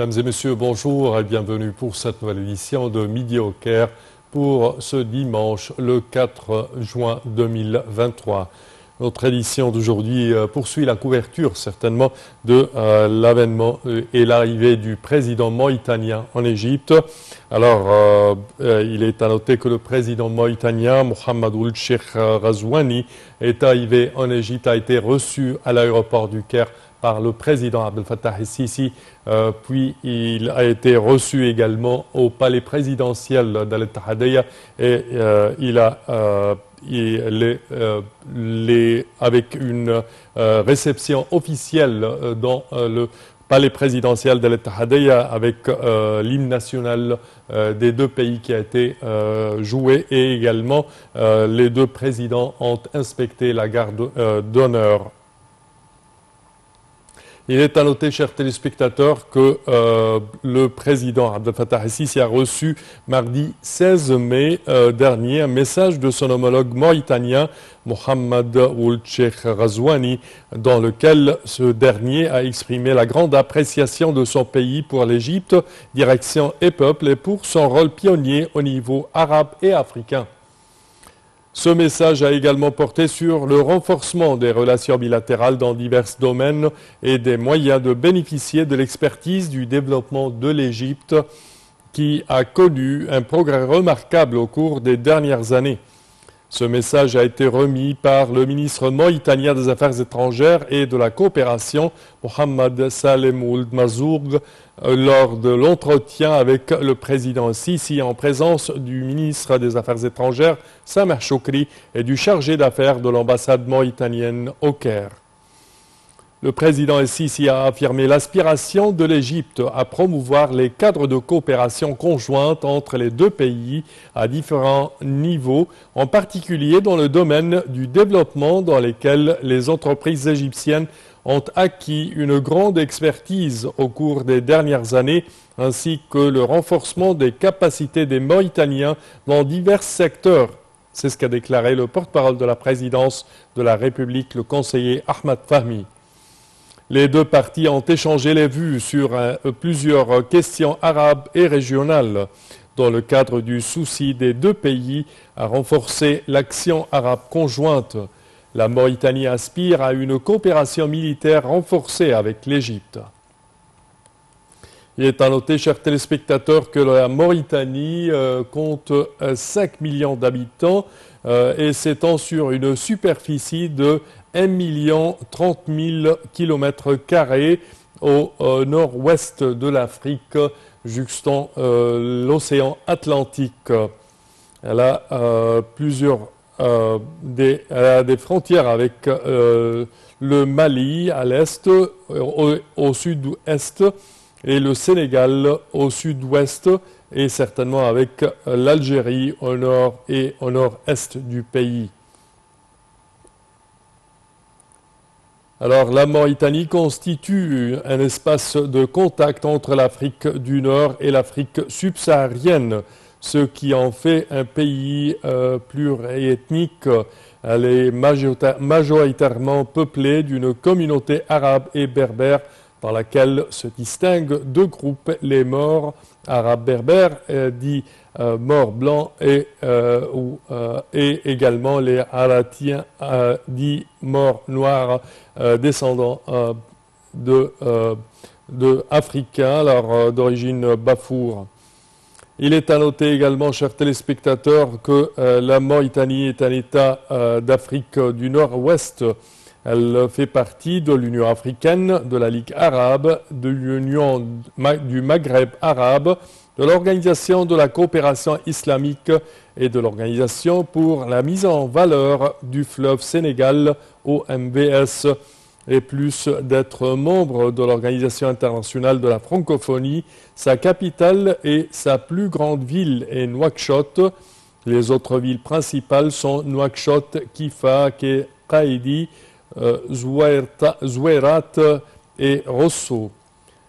Mesdames et messieurs, bonjour et bienvenue pour cette nouvelle édition de Midi au Caire pour ce dimanche le 4 juin 2023. Notre édition d'aujourd'hui poursuit la couverture certainement de l'avènement et l'arrivée du président mauritanien en Égypte. Alors, il est à noter que le président mauritanien, Mohamed Ould Cheikh Ghazouani, est arrivé en Égypte, a été reçu à l'aéroport du Caire par le président Abdel Fattah el-Sisi, puis il a été reçu également au palais présidentiel d'Al-Ittihadiyya et avec une réception officielle dans le palais présidentiel d'Al-Ittihadiyya avec l'hymne national des deux pays qui a été joué et également les deux présidents ont inspecté la garde d'honneur. Il est à noter, chers téléspectateurs, que le président Abdel Fattah el-Sisi a reçu mardi 16 mai dernier un message de son homologue mauritanien, Mohamed Ould Cheikh Ghazouani, dans lequel ce dernier a exprimé la grande appréciation de son pays pour l'Égypte, direction et peuple, et pour son rôle pionnier au niveau arabe et africain. Ce message a également porté sur le renforcement des relations bilatérales dans divers domaines et des moyens de bénéficier de l'expertise du développement de l'Égypte qui a connu un progrès remarquable au cours des dernières années. Ce message a été remis par le ministre mauritanien des Affaires étrangères et de la coopération, Mohamed Salem Ould Mazoug, lors de l'entretien avec le président Sisi en présence du ministre des Affaires étrangères, Sameh Choukri, et du chargé d'affaires de l'ambassade mauritanienne au Caire. Le président Sisi a affirmé l'aspiration de l'Égypte à promouvoir les cadres de coopération conjointe entre les deux pays à différents niveaux, en particulier dans le domaine du développement dans lequel les entreprises égyptiennes ont acquis une grande expertise au cours des dernières années, ainsi que le renforcement des capacités des Mauritaniens dans divers secteurs. C'est ce qu'a déclaré le porte-parole de la présidence de la République, le conseiller Ahmed Fahmi. Les deux parties ont échangé les vues sur plusieurs questions arabes et régionales, dans le cadre du souci des deux pays à renforcer l'action arabe conjointe. La Mauritanie aspire à une coopération militaire renforcée avec l'Égypte. Il est à noter, chers téléspectateurs, que la Mauritanie compte 5 millions d'habitants et s'étend sur une superficie de 1 030 000 km² au nord-ouest de l'Afrique, juxtant l'océan Atlantique. Elle a des frontières avec le Mali à l'est, au sud-est, et le Sénégal au sud-ouest, et certainement avec l'Algérie au nord et au nord-est du pays. Alors, la Mauritanie constitue un espace de contact entre l'Afrique du Nord et l'Afrique subsaharienne, ce qui en fait un pays pluriethnique. Elle est majoritairement peuplée d'une communauté arabe et berbère dans laquelle se distinguent deux groupes, les Maures arabes berbères, dits Maures blancs, et également les Aratiens, dits Maures noirs, descendants de Africains, d'origine bafour. Il est à noter également, chers téléspectateurs, que la Mauritanie est un État d'Afrique du Nord-Ouest. Elle fait partie de l'Union africaine, de la Ligue arabe, de l'Union du Maghreb arabe, de l'Organisation de la coopération islamique et de l'Organisation pour la mise en valeur du fleuve Sénégal, OMVS, et plus d'être membre de l'Organisation internationale de la francophonie. Sa capitale et sa plus grande ville est Nouakchott. Les autres villes principales sont Nouakchott, Kifa, Qaïdi, Zouérat et Rosso.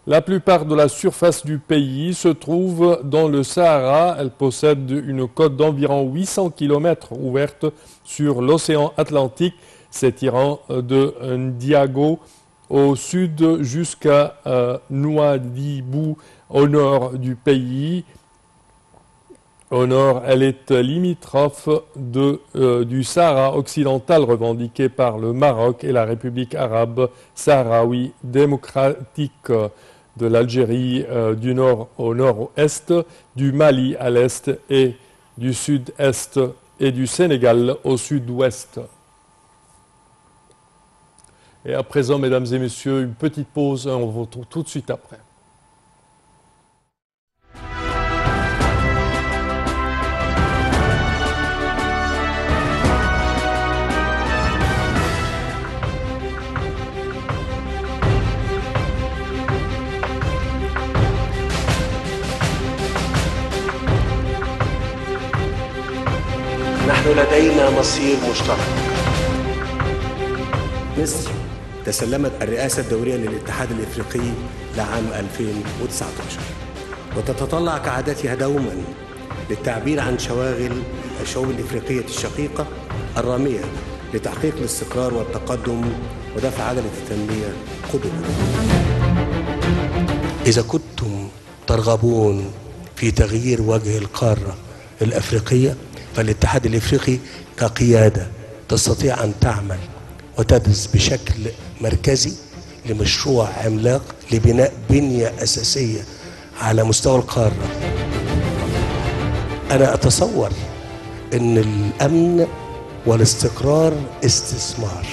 La plupart de la surface du pays se trouve dans le Sahara. Elle possède une côte d'environ 800 km ouverte sur l'océan Atlantique, s'étirant de Ndiago au sud jusqu'à Nouadhibou au nord du pays. Au nord, elle est limitrophe du Sahara occidental revendiqué par le Maroc et la République arabe sahraoui démocratique, de l'Algérie du nord au nord-est, du Mali à l'est et du sud-est et du Sénégal au sud-ouest. Et à présent, mesdames et messieurs, une petite pause, on vous retrouve tout de suite après. نحن لدينا مصير مشترك. مصر تسلمت الرئاسة الدورية للاتحاد الإفريقي لعام 2019 وتتطلع كعادتها دوما للتعبير عن شواغل الشعوب الإفريقية الشقيقة الرامية لتحقيق الاستقرار والتقدم ودفع عجلة التنمية قدما. إذا كنتم ترغبون في تغيير وجه القارة الأفريقية فالاتحاد الإفريقي كقيادة تستطيع أن تعمل وتدرس بشكل مركزي لمشروع عملاق لبناء بنية أساسية على مستوى القارة. أنا أتصور أن الأمن والاستقرار استثمار.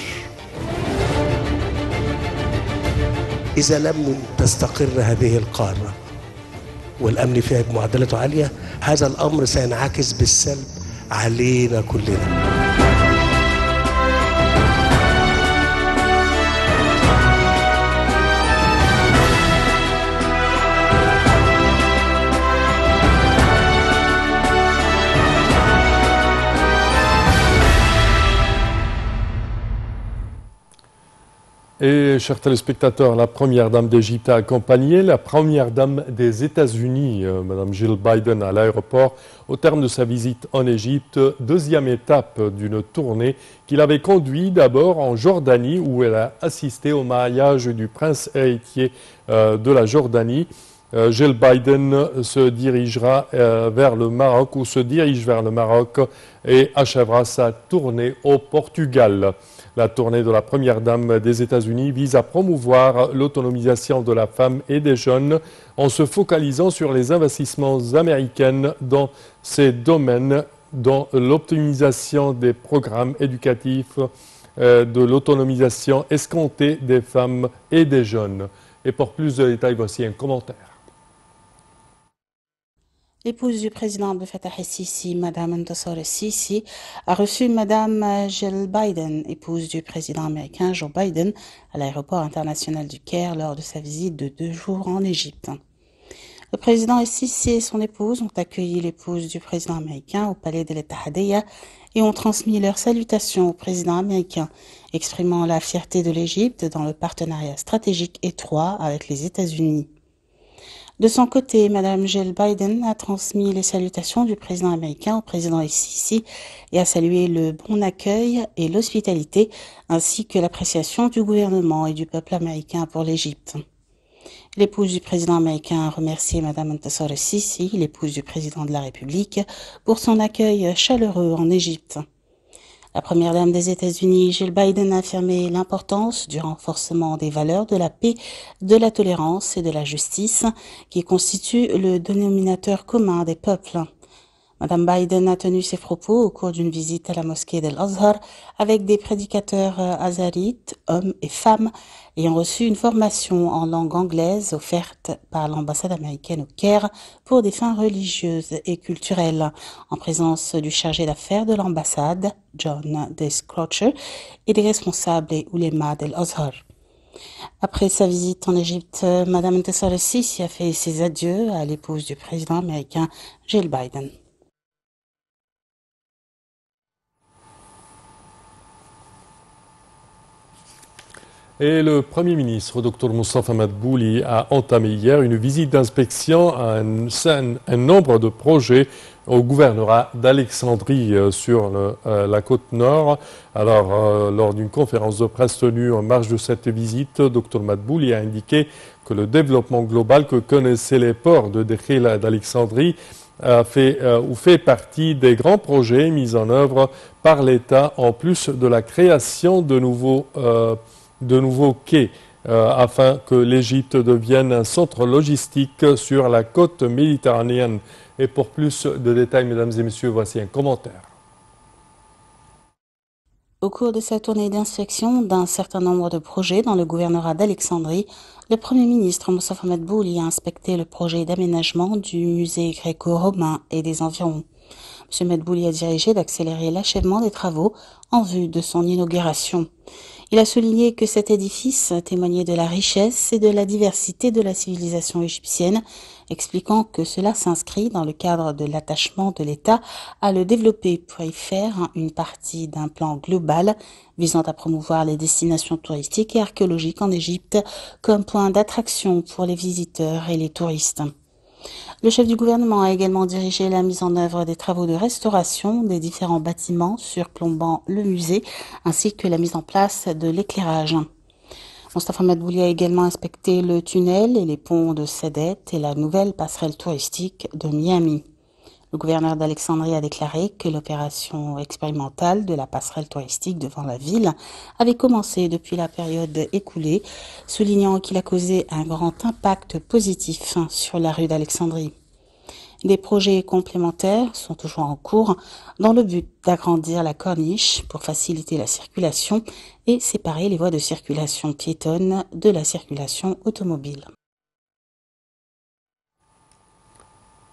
إذا لم تستقر هذه القارة والأمن فيها بمعدلات عالية، هذا الأمر سينعكس بالسلب علينا كلنا. Et, chers téléspectateurs, la première dame d'Égypte a accompagné la première dame des États-Unis, Mme Jill Biden, à l'aéroport au terme de sa visite en Égypte, deuxième étape d'une tournée qui l'avait conduit d'abord en Jordanie, où elle a assisté au mariage du prince héritier de la Jordanie. Jill Biden se dirigera vers le Maroc, ou se dirige vers le Maroc, et achèvera sa tournée au Portugal. La tournée de la première dame des États-Unis vise à promouvoir l'autonomisation de la femme et des jeunes en se focalisant sur les investissements américains dans ces domaines, dans l'optimisation des programmes éducatifs, de l'autonomisation escomptée des femmes et des jeunes. Et pour plus de détails, voici un commentaire. L'épouse du président Abdel Fattah el-Sisi, Madame Intisar el-Sisi, a reçu Madame Jill Biden, épouse du président américain Joe Biden, à l'aéroport international du Caire lors de sa visite de 2 jours en Égypte. Le président el-Sisi et son épouse ont accueilli l'épouse du président américain au palais de l'Ittihadiyya et ont transmis leurs salutations au président américain, exprimant la fierté de l'Égypte dans le partenariat stratégique étroit avec les États-Unis. De son côté, Madame Jill Biden a transmis les salutations du président américain au président el-Sisi et a salué le bon accueil et l'hospitalité ainsi que l'appréciation du gouvernement et du peuple américain pour l'Égypte. L'épouse du président américain a remercié Madame Intisar el-Sisi, l'épouse du président de la République, pour son accueil chaleureux en Égypte. La première dame des États-Unis, Jill Biden, a affirmé l'importance du renforcement des valeurs de la paix, de la tolérance et de la justice qui constituent le dénominateur commun des peuples. Madame Biden a tenu ses propos au cours d'une visite à la mosquée d'Al-Azhar avec des prédicateurs azarites, hommes et femmes, ayant reçu une formation en langue anglaise offerte par l'ambassade américaine au Caire pour des fins religieuses et culturelles, en présence du chargé d'affaires de l'ambassade, John Descrocher, et des responsables et oulémas d'Al-Azhar. Après sa visite en Égypte, Madame Intisar el-Sisi a fait ses adieux à l'épouse du président américain Jill Biden. Et le Premier ministre, Dr Moustapha Madbouli, a entamé hier une visite d'inspection à un nombre de projets au gouvernorat d'Alexandrie sur la côte nord. Alors, lors d'une conférence de presse tenue en marge de cette visite, Dr Madbouli a indiqué que le développement global que connaissaient les ports de Dekhil et d'Alexandrie fait partie des grands projets mis en œuvre par l'État, en plus de la création de nouveaux quais, afin que l'Égypte devienne un centre logistique sur la côte méditerranéenne. Et pour plus de détails, mesdames et messieurs, voici un commentaire. Au cours de sa tournée d'inspection d'un certain nombre de projets dans le gouvernorat d'Alexandrie, le Premier ministre Moustapha Madbouli a inspecté le projet d'aménagement du musée gréco-romain et des environs. M. Madbouli a dirigé d'accélérer l'achèvement des travaux en vue de son inauguration. Il a souligné que cet édifice témoignait de la richesse et de la diversité de la civilisation égyptienne, expliquant que cela s'inscrit dans le cadre de l'attachement de l'État à le développer pour y faire une partie d'un plan global visant à promouvoir les destinations touristiques et archéologiques en Égypte comme point d'attraction pour les visiteurs et les touristes. Le chef du gouvernement a également dirigé la mise en œuvre des travaux de restauration des différents bâtiments surplombant le musée, ainsi que la mise en place de l'éclairage. Moustapha Madbouli a également inspecté le tunnel et les ponts de Sedet et la nouvelle passerelle touristique de Miami. Le gouverneur d'Alexandrie a déclaré que l'opération expérimentale de la passerelle touristique devant la ville avait commencé depuis la période écoulée, soulignant qu'il a causé un grand impact positif sur la rue d'Alexandrie. Des projets complémentaires sont toujours en cours dans le but d'agrandir la corniche pour faciliter la circulation et séparer les voies de circulation piétonne de la circulation automobile.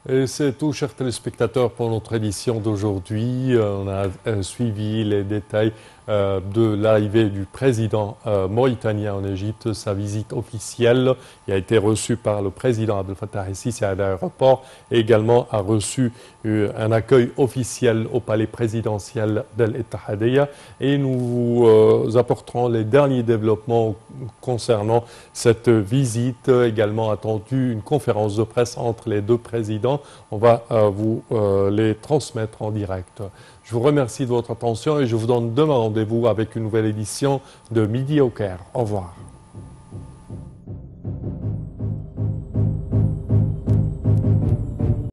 Et c'est tout, chers téléspectateurs, pour notre édition d'aujourd'hui. On a suivi les détails de l'arrivée du président mauritanien en Égypte, sa visite officielle. Il a été reçu par le président Abdel Fattah el-Sisi à l'aéroport et également a reçu un accueil officiel au palais présidentiel d'El Ittihadiyya. Et nous vous apporterons les derniers développements concernant cette visite. Également attendue une conférence de presse entre les deux présidents. On va vous les transmettre en direct. Je vous remercie de votre attention et je vous donne demain rendez-vous avec une nouvelle édition de Midi au Caire. Au revoir.